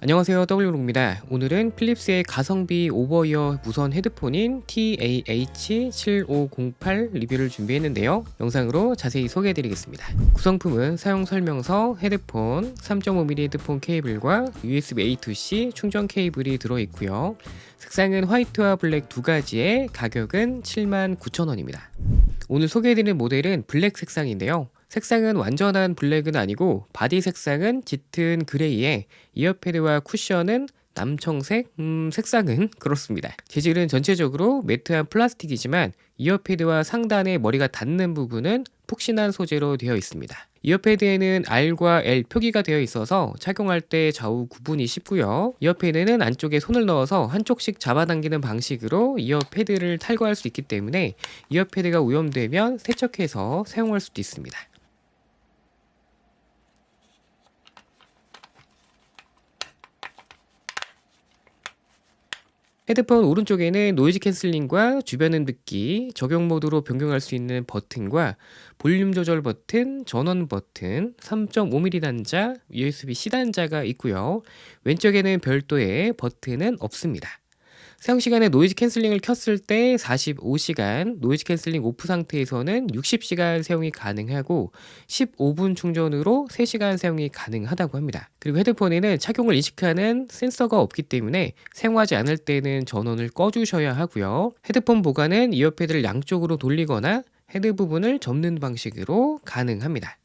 안녕하세요, W록입니다. 오늘은 필립스의 가성비 오버이어 무선 헤드폰인 TAH7508 리뷰를 준비했는데요. 영상으로 자세히 소개해드리겠습니다. 구성품은 사용 설명서, 헤드폰, 3.5mm 헤드폰 케이블과 USB A to C 충전 케이블이 들어있고요. 색상은 화이트와 블랙 두 가지에 가격은 79,000원입니다. 오늘 소개해드리는 모델은 블랙 색상인데요. 색상은 완전한 블랙은 아니고 바디 색상은 짙은 그레이에 이어패드와 쿠션은 남청색, 색상은 그렇습니다. 재질은 전체적으로 매트한 플라스틱이지만 이어패드와 상단에 머리가 닿는 부분은 푹신한 소재로 되어 있습니다. 이어패드에는 R과 L 표기가 되어 있어서 착용할 때 좌우 구분이 쉽고요. 이어패드는 안쪽에 손을 넣어서 한쪽씩 잡아당기는 방식으로 이어패드를 탈거할 수 있기 때문에 이어패드가 오염되면 세척해서 사용할 수도 있습니다. 헤드폰 오른쪽에는 노이즈 캔슬링과 주변 음 듣기, 적용 모드로 변경할 수 있는 버튼과 볼륨 조절 버튼, 전원 버튼, 3.5mm 단자, USB-C 단자가 있고요. 왼쪽에는 별도의 버튼은 없습니다. 사용 시간에 노이즈 캔슬링을 켰을 때 45시간, 노이즈 캔슬링 오프 상태에서는 60시간 사용이 가능하고 15분 충전으로 3시간 사용이 가능하다고 합니다. 그리고 헤드폰에는 착용을 인식하는 센서가 없기 때문에 사용하지 않을 때는 전원을 꺼주셔야 하고요. 헤드폰 보관은 이어패드를 양쪽으로 돌리거나 헤드 부분을 접는 방식으로 가능합니다.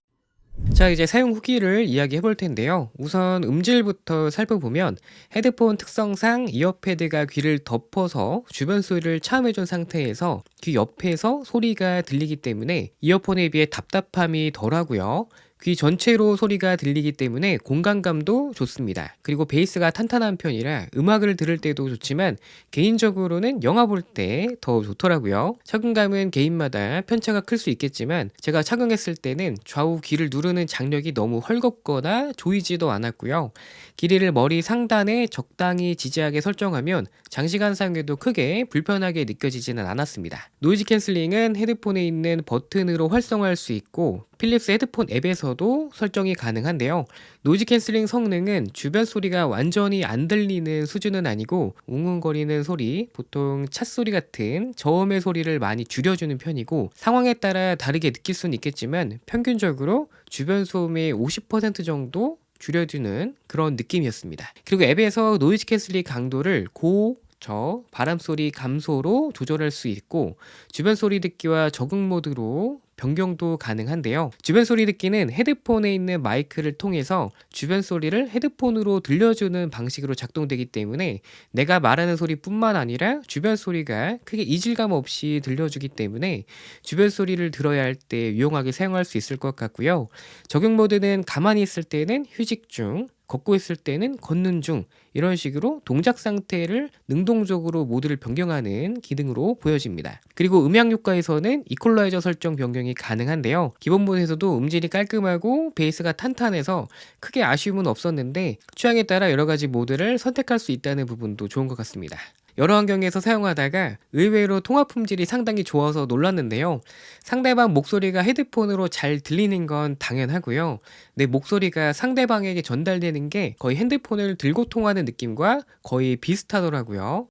자, 이제 사용 후기를 이야기해 볼 텐데요. 우선 음질부터 살펴보면 헤드폰 특성상 이어패드가 귀를 덮어서 주변 소리를 차음해 준 상태에서 귀 옆에서 소리가 들리기 때문에 이어폰에 비해 답답함이 덜하고요. 귀 전체로 소리가 들리기 때문에 공간감도 좋습니다. 그리고 베이스가 탄탄한 편이라 음악을 들을 때도 좋지만 개인적으로는 영화 볼 때 더 좋더라고요. 착용감은 개인마다 편차가 클 수 있겠지만 제가 착용했을 때는 좌우 귀를 누르는 장력이 너무 헐겁거나 조이지도 않았고요. 길이를 머리 상단에 적당히 지지하게 설정하면 장시간 사용해도 크게 불편하게 느껴지지는 않았습니다. 노이즈 캔슬링은 헤드폰에 있는 버튼으로 활성화할 수 있고 필립스 헤드폰 앱에서도 설정이 가능한데요. 노이즈 캔슬링 성능은 주변 소리가 완전히 안 들리는 수준은 아니고 웅웅거리는 소리, 보통 찻소리 같은 저음의 소리를 많이 줄여주는 편이고 상황에 따라 다르게 느낄 수는 있겠지만 평균적으로 주변 소음의 50% 정도 줄여주는 그런 느낌이었습니다. 그리고 앱에서 노이즈 캔슬링 강도를 고, 저, 바람소리 감소로 조절할 수 있고 주변 소리 듣기와 적응 모드로 변경도 가능한데요. 주변 소리 듣기는 헤드폰에 있는 마이크를 통해서 주변 소리를 헤드폰으로 들려주는 방식으로 작동되기 때문에 내가 말하는 소리뿐만 아니라 주변 소리가 크게 이질감 없이 들려주기 때문에 주변 소리를 들어야 할 때 유용하게 사용할 수 있을 것 같고요. 적용 모드는 가만히 있을 때는 휴식 중, 걷고 있을 때는 걷는 중 이런 식으로 동작 상태를 능동적으로 모드를 변경하는 기능으로 보여집니다. 그리고 음향 효과에서는 이퀄라이저 설정 변경이 가능한데요. 기본 모드에서도 음질이 깔끔하고 베이스가 탄탄해서 크게 아쉬움은 없었는데 취향에 따라 여러 가지 모드를 선택할 수 있다는 부분도 좋은 것 같습니다. 여러 환경에서 사용하다가 의외로 통화 품질이 상당히 좋아서 놀랐는데요. 상대방 목소리가 헤드폰으로 잘 들리는 건 당연하고요. 내 목소리가 상대방에게 전달되는 게 거의 핸드폰을 들고 통화하는 느낌과 거의 비슷하더라고요.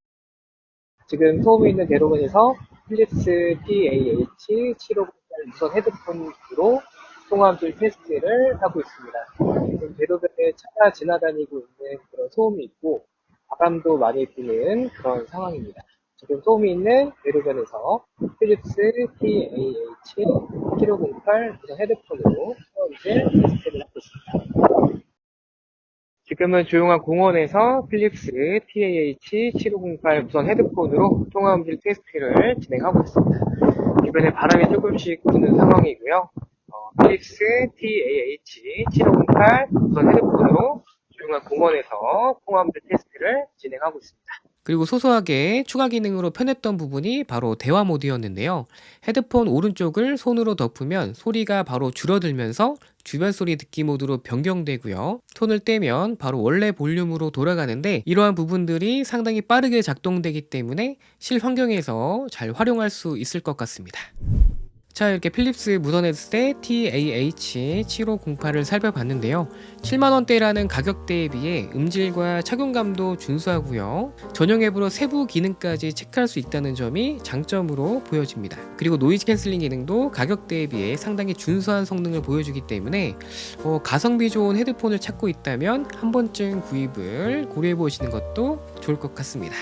지금 소음이 있는 대로변에서 필립스 TAH7508 무선 헤드폰으로 통화음질 테스트를 하고 있습니다. 지금 대로변에 차가 지나다니고 있는 그런 소음이 있고 바람도 많이 부는 그런 상황입니다. 지금 소음이 있는 대로변에서 필립스 TAH7508 무선 헤드폰으로 통화음질 테스트를 하고 있습니다. 지금은 조용한 공원에서 필립스 TAH7508 무선 헤드폰으로 통화음질 테스트를 진행하고 있습니다. 주변에 바람이 조금씩 부는 상황이고요. 필립스 TAH7508 무선 헤드폰으로 조용한 공원에서 통화음질 테스트를 진행하고 있습니다. 그리고 소소하게 추가 기능으로 편했던 부분이 바로 대화 모드였는데요. 헤드폰 오른쪽을 손으로 덮으면 소리가 바로 줄어들면서 주변 소리 듣기 모드로 변경되고요. 손을 떼면 바로 원래 볼륨으로 돌아가는데 이러한 부분들이 상당히 빠르게 작동되기 때문에 실환경에서 잘 활용할 수 있을 것 같습니다. 자, 이렇게 필립스 무선 헤드셋 TAH7508을 살펴봤는데요. 7만원대라는 가격대에 비해 음질과 착용감도 준수하고요. 전용 앱으로 세부 기능까지 체크할 수 있다는 점이 장점으로 보여집니다. 그리고 노이즈 캔슬링 기능도 가격대에 비해 상당히 준수한 성능을 보여주기 때문에 가성비 좋은 헤드폰을 찾고 있다면 한 번쯤 구입을 고려해 보시는 것도 좋을 것 같습니다.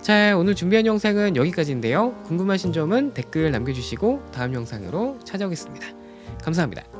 자, 오늘 준비한 영상은 여기까지인데요. 궁금하신 점은 댓글 남겨주시고 다음 영상으로 찾아오겠습니다. 감사합니다.